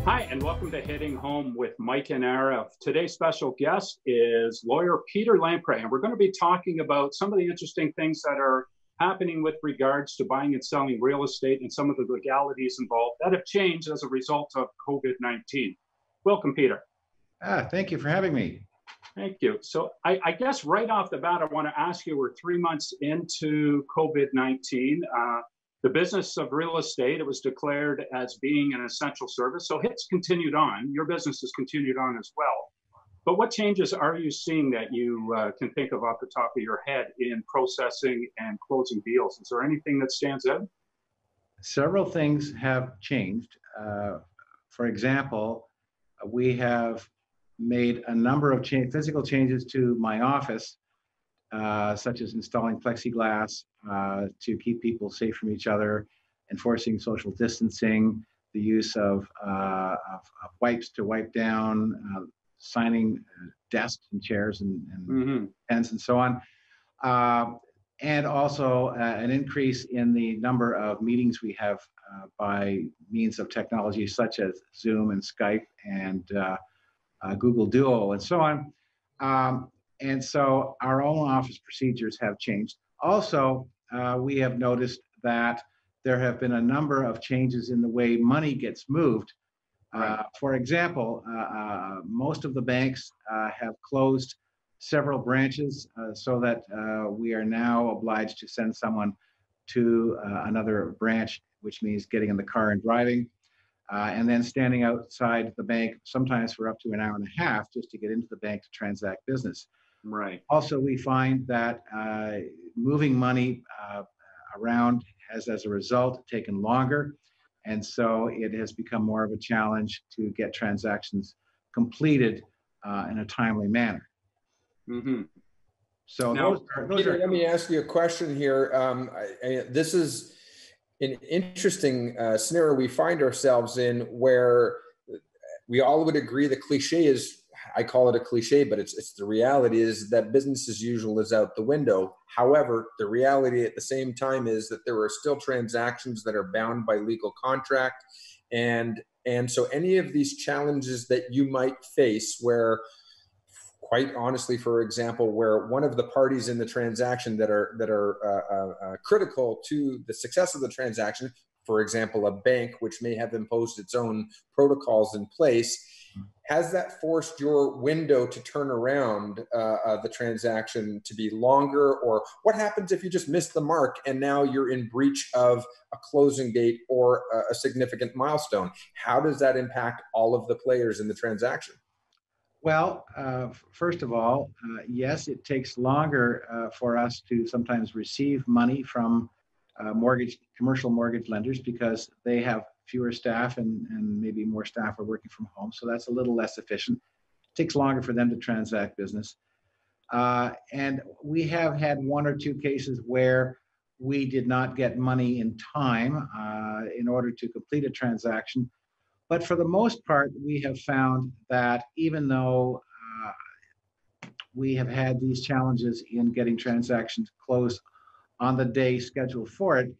Hi, and welcome to Hitting Home with Mike and Arif. Today's special guest is Lawyer Peter Lampray, and we're going to be talking about some of the interesting things that are happening with regards to buying and selling real estate and some of the legalities involved that have changed as a result of COVID-19. Welcome, Peter. Thank you for having me. Thank you. So I guess right off the bat, I want to ask you, we're 3 months into COVID-19. The business of real estate, it was declared as being an essential service. So it's continued on. Your business has continued on as well. But what changes are you seeing that you can think of off the top of your head in processing and closing deals? Is there anything that stands out? Several things have changed. For example, we have made a number of physical changes to my office, such as installing plexiglass to keep people safe from each other, enforcing social distancing, the use of wipes to wipe down, signing desks and chairs and pens and so on. And also an increase in the number of meetings we have by means of technology such as Zoom and Skype and Google Duo and so on. And so our own office procedures have changed. Also, we have noticed that there have been a number of changes in the way money gets moved. For example, most of the banks have closed several branches so that we are now obliged to send someone to another branch, which means getting in the car and driving, and then standing outside the bank, sometimes for up to an hour and a half, just to get into the bank to transact business. Right. Also, we find that moving money around has, as a result, taken longer. And so it has become more of a challenge to get transactions completed in a timely manner. So now, Peter, let me ask you a question here. This is an interesting scenario we find ourselves in, where we all would agree the cliche is, I call it a cliche, but it's the reality is that business as usual is out the window. However, the reality at the same time is that there are still transactions that are bound by legal contract. And so any of these challenges that you might face where, quite honestly, for example, where one of the parties in the transaction that are critical to the success of the transaction, for example, a bank, which may have imposed its own protocols in place, has that forced your window to turn around the transaction to be longer? Or what happens if you just missed the mark and now you're in breach of a closing date or a significant milestone? How does that impact all of the players in the transaction? Well, first of all, yes, it takes longer for us to sometimes receive money from commercial mortgage lenders because they have fewer staff and maybe more staff are working from home. So that's a little less efficient. It takes longer for them to transact business. And we have had one or two cases where we did not get money in time in order to complete a transaction. But for the most part, we have found that even though we have had these challenges in getting transactions closed on the day scheduled for it,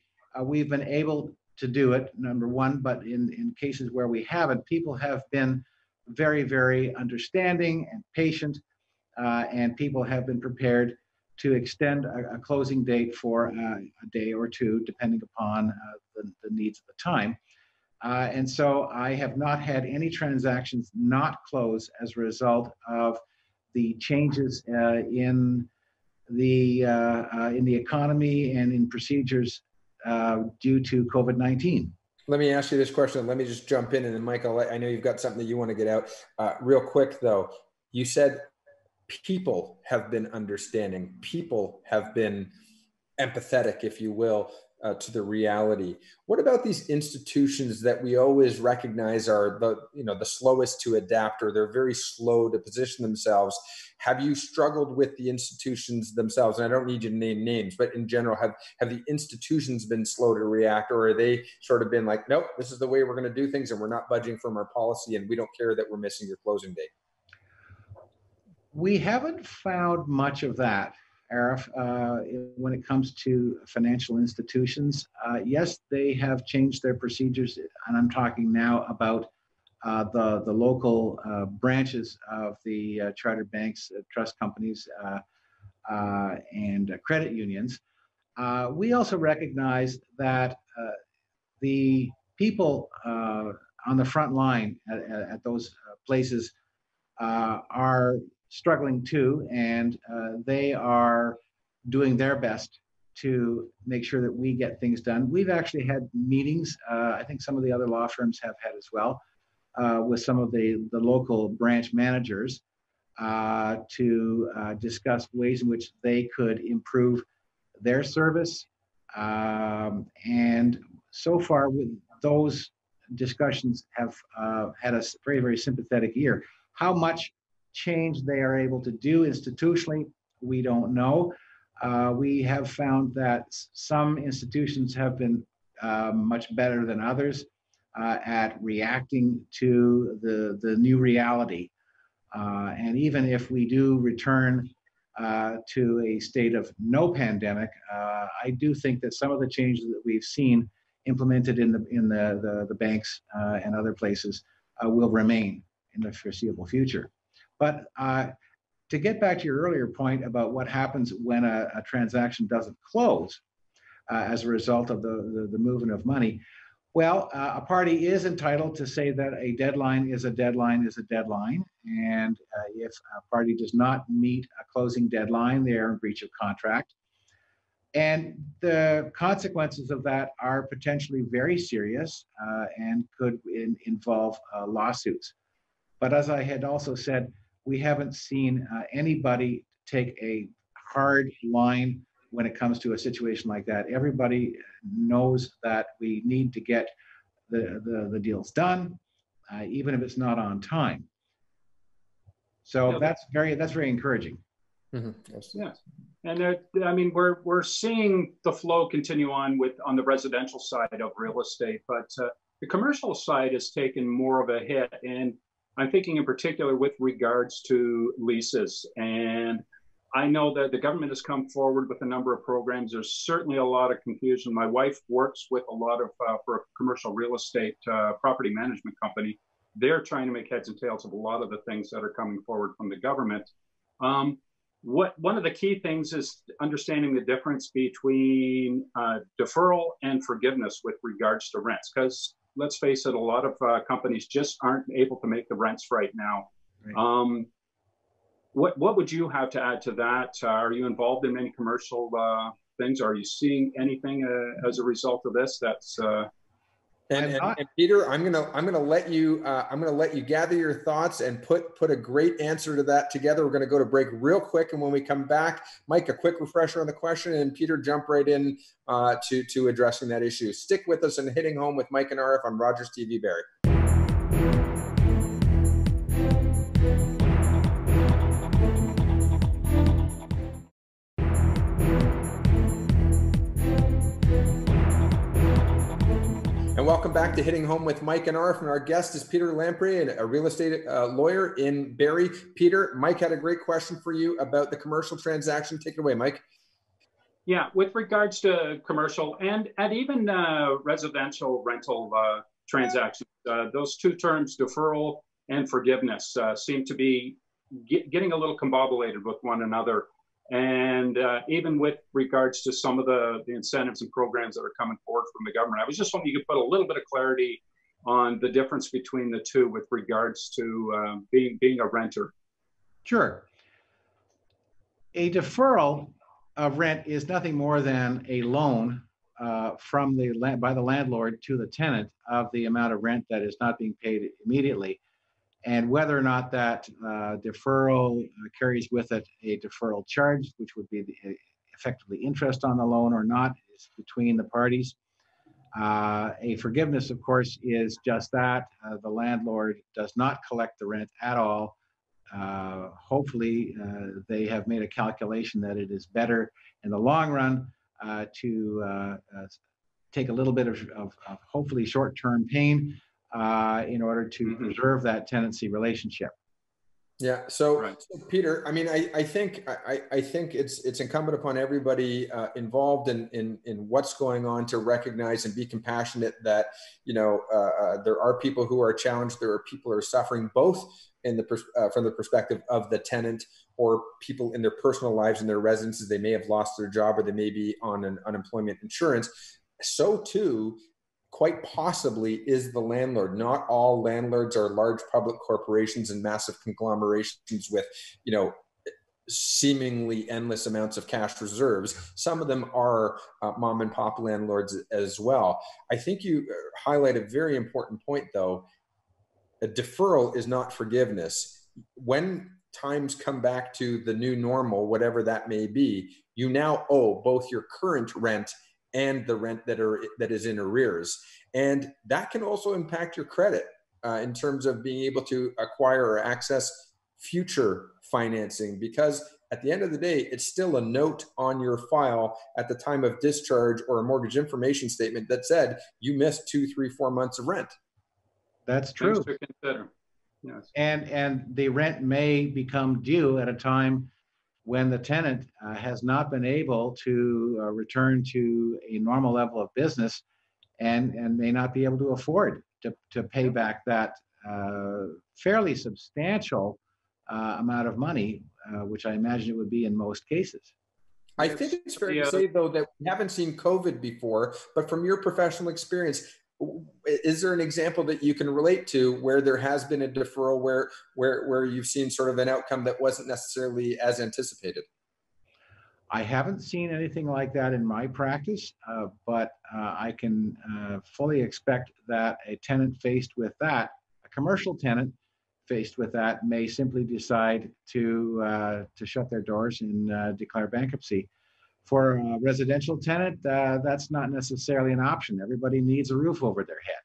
we've been able to do it, number one, but in cases where we haven't, people have been very, very understanding and patient, and people have been prepared to extend a closing date for a day or two, depending upon the needs of the time. And so I have not had any transactions not close as a result of the changes in the economy and in procedures due to COVID-19. Let me ask you this question. Let me just jump in, and then Michael, I know you've got something that you want to get out. Real quick though, you said people have been understanding, people have been empathetic, if you will, to the reality. What about these institutions that we always recognize are the slowest to adapt, or they're very slow to position themselves? Have you struggled with the institutions themselves? And I don't need you to name names, but in general, have the institutions been slow to react, or are they sort of been like, nope, this is the way we're going to do things and we're not budging from our policy and we don't care that we're missing your closing date? We haven't found much of that, Arif, when it comes to financial institutions. Yes, they have changed their procedures, and I'm talking now about the local branches of the chartered banks, trust companies, and credit unions. We also recognize that the people on the front line at those places are struggling too, and they are doing their best to make sure that we get things done. We've actually had meetings, I think some of the other law firms have had as well, with some of the local branch managers to discuss ways in which they could improve their service. And so far, those discussions have had a very, very sympathetic ear. How much change they are able to do institutionally, we don't know. We have found that some institutions have been much better than others at reacting to the new reality. And even if we do return to a state of no pandemic, I do think that some of the changes that we've seen implemented in the banks and other places will remain in the foreseeable future. But to get back to your earlier point about what happens when a transaction doesn't close as a result of the movement of money, well, a party is entitled to say that a deadline is a deadline is a deadline. And if a party does not meet a closing deadline, they are in breach of contract. And the consequences of that are potentially very serious and could involve lawsuits. But as I had also said, we haven't seen anybody take a hard line when it comes to a situation like that. Everybody knows that we need to get the deals done, even if it's not on time. So that's very encouraging. Mm-hmm. Yes. Yeah, and I mean we're seeing the flow continue on the residential side of real estate, but the commercial side has taken more of a hit, and I'm thinking in particular with regards to leases. And I know that the government has come forward with a number of programs. There's certainly a lot of confusion. My wife works with a lot of, for a commercial real estate property management company. They're trying to make heads and tails of a lot of the things that are coming forward from the government. One of the key things is understanding the difference between deferral and forgiveness with regards to rents. Because let's face it, a lot of companies just aren't able to make the rents right now. Right. What would you have to add to that? Are you involved in many commercial things? Are you seeing anything as a result of this? That's and Peter, I'm gonna let you gather your thoughts and put a great answer to that together. We're gonna go to break real quick, and when we come back, Mike, a quick refresher on the question, and Peter, jump right in to addressing that issue. Stick with us and Hitting Home with Mike and Arif on Rogers TV Barrie. And welcome back to Hitting Home with Mike and Arif. And our guest is Peter Lampray, a real estate lawyer in Barrie. Peter, Mike had a great question for you about the commercial transaction. Take it away, Mike. Yeah, with regards to commercial and even residential rental transactions, those two terms, deferral and forgiveness, seem to be getting a little combobulated with one another. And even with regards to some of the incentives and programs that are coming forward from the government, I was just hoping you could put a little bit of clarity on the difference between the two with regards to being a renter. Sure. A deferral of rent is nothing more than a loan by the landlord to the tenant of the amount of rent that is not being paid immediately. And whether or not that deferral carries with it a deferral charge, which would be effectively interest on the loan or not, is between the parties. A forgiveness, of course, is just that. The landlord does not collect the rent at all. Hopefully, they have made a calculation that it is better in the long run to take a little bit of hopefully short-term pain in order to preserve that tenancy relationship. Yeah. So, Right. so Peter, I mean, I think it's incumbent upon everybody involved in what's going on to recognize and be compassionate that, there are people who are challenged, there are people who are suffering, both in the from the perspective of the tenant or people in their personal lives and their residences. They may have lost their job or they may be on an unemployment insurance. So too, quite possibly is the landlord. Not all landlords are large public corporations and massive conglomerations with, seemingly endless amounts of cash reserves. Some of them are mom and pop landlords as well. I think you highlight a very important point, though. A deferral is not forgiveness. When times come back to the new normal, whatever that may be, you now owe both your current rent and the rent that is in arrears. And that can also impact your credit in terms of being able to acquire or access future financing, because at the end of the day, it's still a note on your file at the time of discharge or a mortgage information statement that said you missed 2, 3, 4 months of rent. That's true. Things to consider. Yes. And the rent may become due at a time when the tenant has not been able to return to a normal level of business and may not be able to afford to pay back that fairly substantial amount of money, which I imagine it would be in most cases. I think it's fair to say, though, that we haven't seen COVID before, but from your professional experience, is there an example that you can relate to where there has been a deferral where you've seen sort of an outcome that wasn't necessarily as anticipated? I haven't seen anything like that in my practice, but I can fully expect that a tenant faced with that, a commercial tenant faced with that, may simply decide to shut their doors and declare bankruptcy. For a residential tenant, that's not necessarily an option. Everybody needs a roof over their head.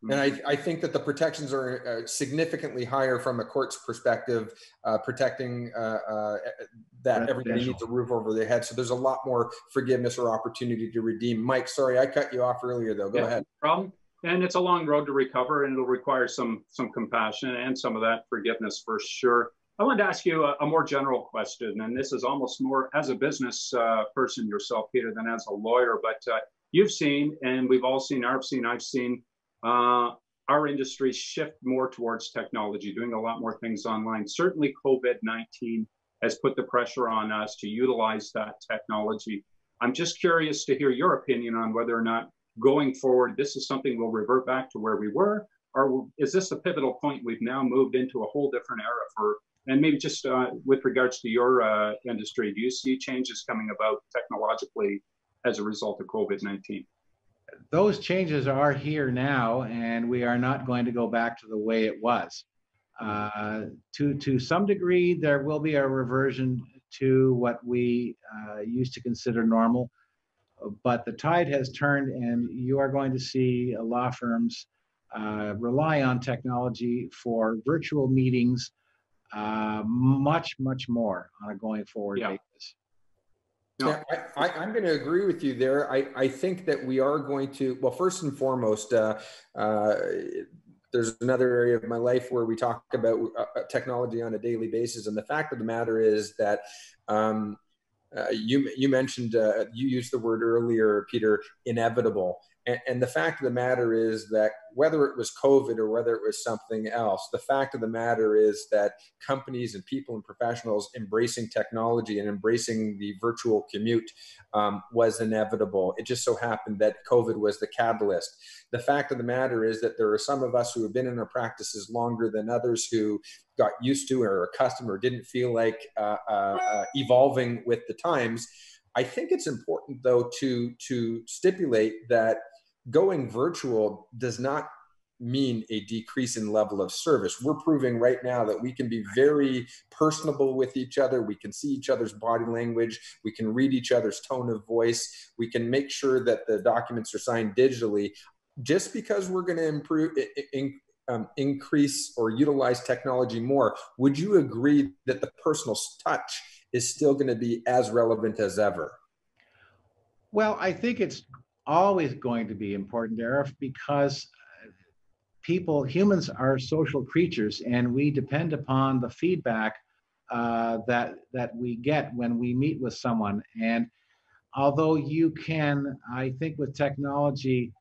And I think that the protections are significantly higher from a court's perspective, protecting that everybody needs a roof over their head. So there's a lot more forgiveness or opportunity to redeem. Mike, sorry, I cut you off earlier, though. Go ahead. No problem. And it's a long road to recover, and it'll require some compassion and some of that forgiveness for sure. I wanted to ask you a more general question, and this is almost more as a business person yourself, Peter, than as a lawyer. But you've seen, and we've all seen, I've seen our industry shift more towards technology, doing a lot more things online. Certainly COVID-19 has put the pressure on us to utilize that technology. I'm just curious to hear your opinion on whether or not going forward, this is something we'll revert back to where we were, or is this a pivotal point we've now moved into a whole different era for, and maybe just with regards to your industry, do you see changes coming about technologically as a result of COVID-19? Those changes are here now, and we are not going to go back to the way it was. To some degree, there will be a reversion to what we used to consider normal, but the tide has turned, and you are going to see law firms rely on technology for virtual meetings much more on a going forward basis. No. Yeah, I'm going to agree with you there. I think that we are going to, well, first and foremost, there's another area of my life where we talk about technology on a daily basis. And the fact of the matter is that you mentioned, you used the word earlier, Peter, inevitable. And the fact of the matter is that whether it was COVID or whether it was something else, the fact of the matter is that companies and people and professionals embracing technology and embracing the virtual commute was inevitable. It just so happened that COVID was the catalyst. The fact of the matter is that there are some of us who have been in our practices longer than others who got used to or accustomed or didn't feel like evolving with the times. I think it's important, though, to stipulate that going virtual does not mean a decrease in level of service. We're proving right now that we can be very personable with each other. We can see each other's body language. We can read each other's tone of voice. We can make sure that the documents are signed digitally. Just because we're going to improve, increase or utilize technology more, would you agree that the personal touch is still going to be as relevant as ever? Well, I think it's always going to be important, Arif, because humans are social creatures, and we depend upon the feedback that we get when we meet with someone. And although you can, I think, with technology,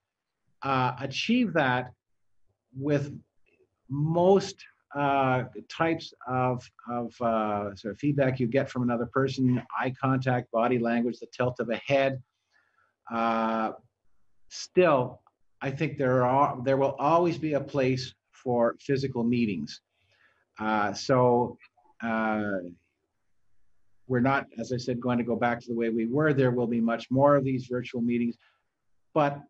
achieve that with most types of sort of feedback you get from another person, eye contact, body language, the tilt of a head, still, I think there will always be a place for physical meetings. So we're not, as I said, going to go back to the way we were. There will be much more of these virtual meetings, but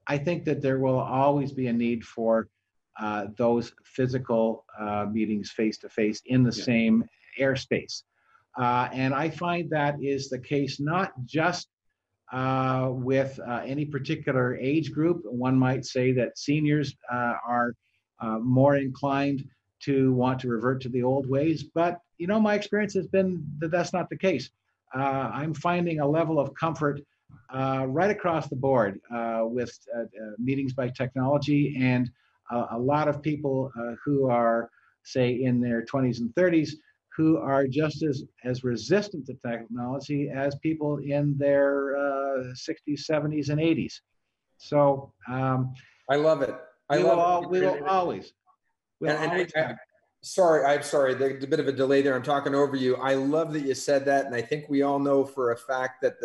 I think that there will always be a need for those physical meetings face to face in the same airspace. And I find that is the case not just with any particular age group. One might say that seniors are more inclined to want to revert to the old ways, but you know, my experience has been that that's not the case. I'm finding a level of comfort right across the board with meetings by technology, and a lot of people who are, say, in their 20s and 30s, who are just as resistant to technology as people in their 60s, 70s, and 80s. So I love it. We will always. Sorry, I'm sorry. There's a bit of a delay there. I'm talking over you. I love that you said that, and I think we all know for a fact that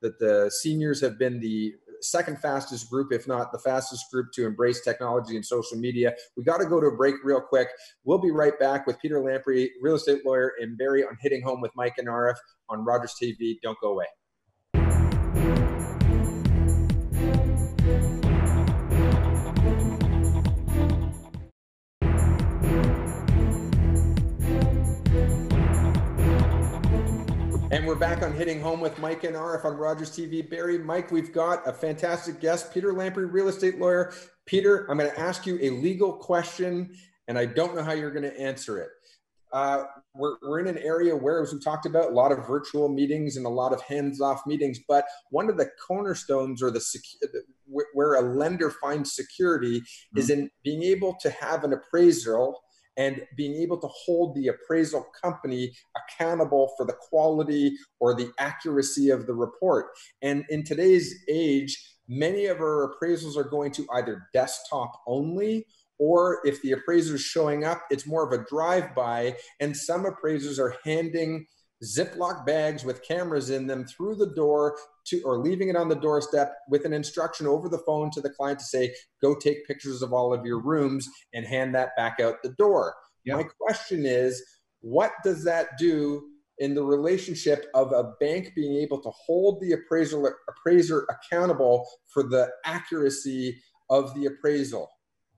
the seniors have been the second fastest group, if not the fastest group, to embrace technology and social media. We got to go to a break real quick. We'll be right back with Peter Lampray, real estate lawyer in Barrie, on Hitting Home with Mike and Arif on Rogers TV. Don't go away. And we're back on Hitting Home with Mike and Arif on Rogers TV. Barrie, Mike, we've got a fantastic guest, Peter Lampray, real estate lawyer. Peter, I'm going to ask you a legal question, and I don't know how you're going to answer it. We're in an area where, as we talked about, a lot of virtual meetings and a lot of hands-off meetings, but one of the cornerstones, or where a lender finds security, is in being able to have an appraisal and being able to hold the appraisal company accountable for the quality or the accuracy of the report. And in today's age, many of our appraisals are going to either desktop only, or if the appraiser is showing up, it's more of a drive-by, and some appraisers are handing Ziploc bags with cameras in them through the door or leaving it on the doorstep with an instruction over the phone to the client to say, go take pictures of all of your rooms and hand that back out the door. Yep. My question is, what does that do in the relationship of a bank being able to hold the appraiser accountable for the accuracy of the appraisal?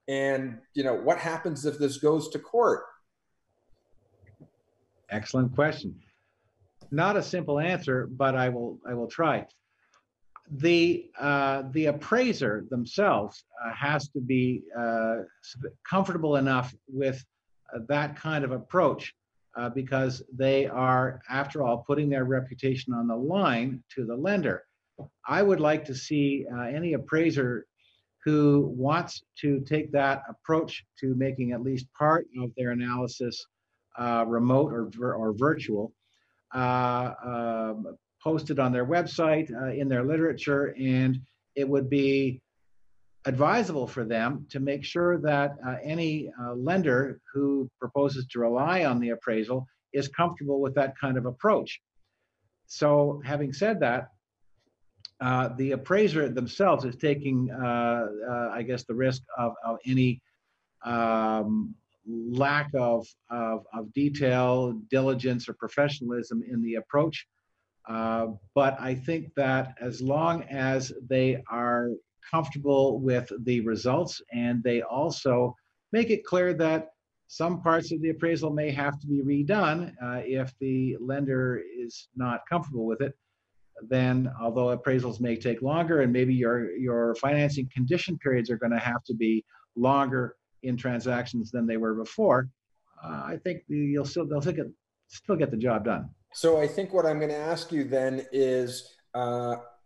And, you know, what happens if this goes to court? Excellent question. Not a simple answer, but I will try. The appraiser themselves has to be comfortable enough with that kind of approach because they are, after all, putting their reputation on the line to the lender. I would like to see any appraiser who wants to take that approach to making at least part of their analysis remote or virtual, posted on their website, in their literature, and it would be advisable for them to make sure that any lender who proposes to rely on the appraisal is comfortable with that kind of approach. So having said that, the appraiser themselves is taking, I guess, the risk of any lack of detail, diligence, or professionalism in the approach. But I think that as long as they are comfortable with the results and they also make it clear that some parts of the appraisal may have to be redone if the lender is not comfortable with it, then although appraisals may take longer and maybe your financing condition periods are going to have to be longer in transactions than they were before, I think they'll still get the job done. So I think what I'm going to ask you then is,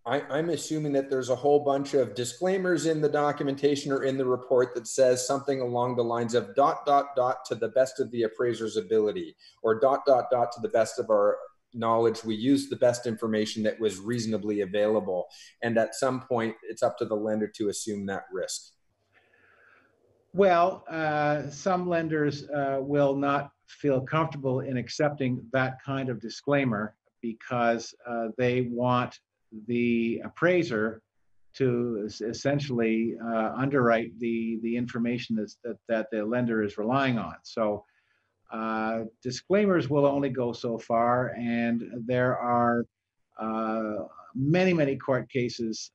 I'm assuming that there's a whole bunch of disclaimers in the documentation or in the report that says something along the lines of ... to the best of the appraiser's ability, or ... to the best of our knowledge. We used the best information that was reasonably available. And at some point, it's up to the lender to assume that risk. Well, some lenders will not feel comfortable in accepting that kind of disclaimer because they want the appraiser to essentially underwrite the information that the lender is relying on. So disclaimers will only go so far, and there are many court cases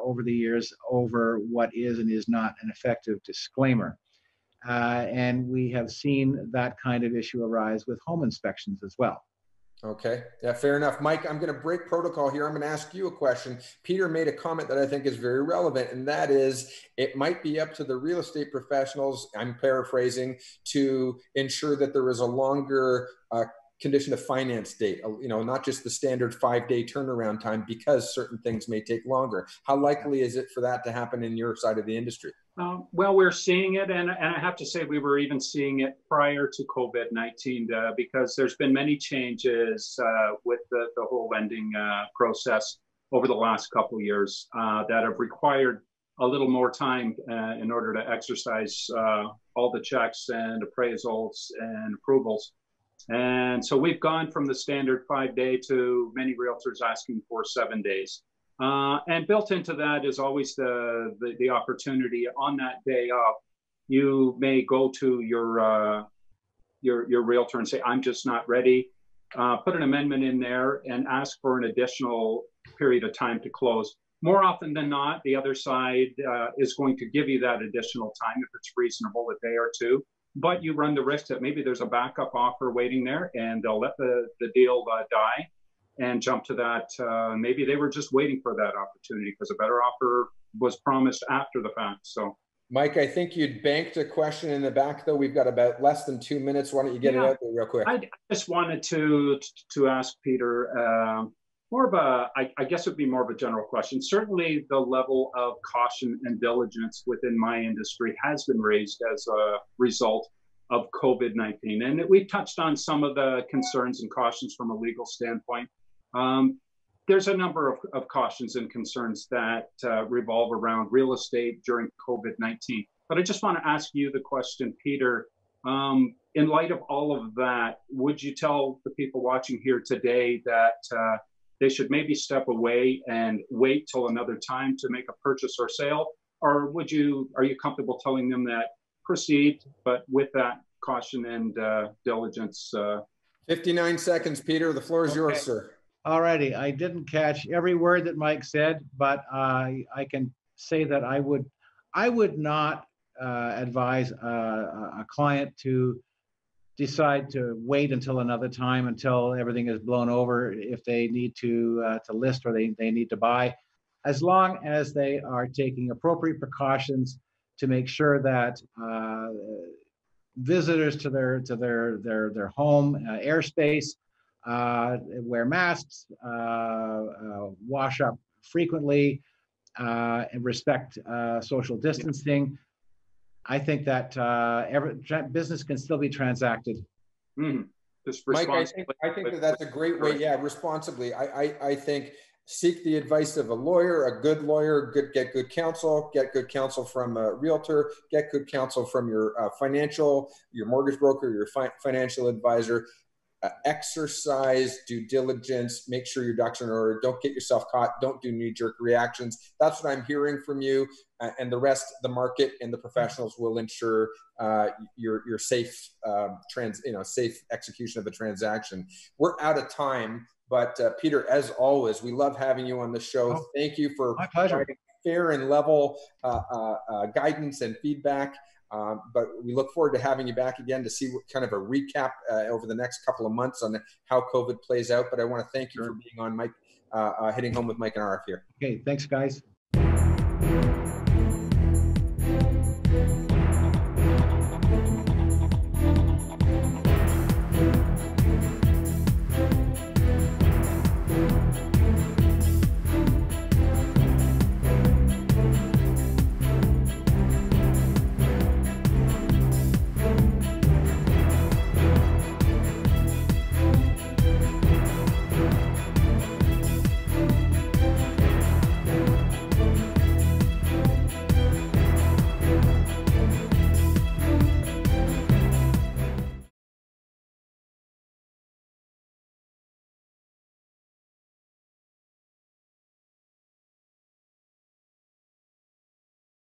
over the years over what is and is not an effective disclaimer. And we have seen that kind of issue arise with home inspections as well. Okay, yeah, fair enough. Mike, I'm going to break protocol here. I'm going to ask you a question. Peter made a comment that I think is very relevant, and that is it might be up to the real estate professionals, I'm paraphrasing, to ensure that there is a longer condition of finance date, not just the standard 5-day turnaround time, because certain things may take longer. How likely is it for that to happen in your side of the industry? Well, we're seeing it, and I have to say we were even seeing it prior to COVID-19 because there's been many changes with the whole lending process over the last couple of years that have required a little more time in order to exercise all the checks and appraisals and approvals. And so we've gone from the standard 5-day to many realtors asking for 7 days. And built into that is always the opportunity on that day of, you may go to your realtor and say, I'm just not ready. Put an amendment in there and ask for an additional period of time to close. More often than not, the other side is going to give you that additional time if it's reasonable, a day or two. But you run the risk that maybe there's a backup offer waiting there, and they'll let the deal die and jump to that. Maybe they were just waiting for that opportunity because a better offer was promised after the fact. So, Mike, I think you'd banked a question in the back, though. We've got about less than 2 minutes. Why don't you get it out there real quick? I just wanted to ask Peter more of I guess it would be more of a general question. Certainly the level of caution and diligence within my industry has been raised as a result of COVID-19. And we've touched on some of the concerns and cautions from a legal standpoint. There's a number of cautions and concerns that revolve around real estate during COVID-19. But I just want to ask you the question, Peter, in light of all of that, would you tell the people watching here today that they should maybe step away and wait till another time to make a purchase or sale? Or are you comfortable telling them that proceed, but with that caution and diligence? 59 seconds, Peter. The floor is yours, sir. All righty. I didn't catch every word that Mike said, but I can say that I would not advise a client to decide to wait until another time, until everything is blown over, if they need to list or they need to buy, as long as they are taking appropriate precautions to make sure that visitors to their home airspace wear masks, wash up frequently, and respect social distancing. I think that every business can still be transacted. Mm-hmm. Mike, I think that's a great way. Yeah, responsibly. I think seek the advice of a lawyer, a good lawyer, get good counsel from a realtor, get good counsel from your your mortgage broker, your financial advisor. Exercise due diligence, make sure your ducks are in order, don't get yourself caught, don't do knee-jerk reactions. That's what I'm hearing from you, and the rest, the market and the professionals will ensure your safe safe execution of the transaction. We're out of time, but Peter, as always, we love having you on the show. Thank you for providing fair and level guidance and feedback. But we look forward to having you back again to see what kind of a recap over the next couple of months on how COVID plays out. But I want to thank you for being on Mike, Hitting Home with Mike and Arif here. Okay, thanks, guys.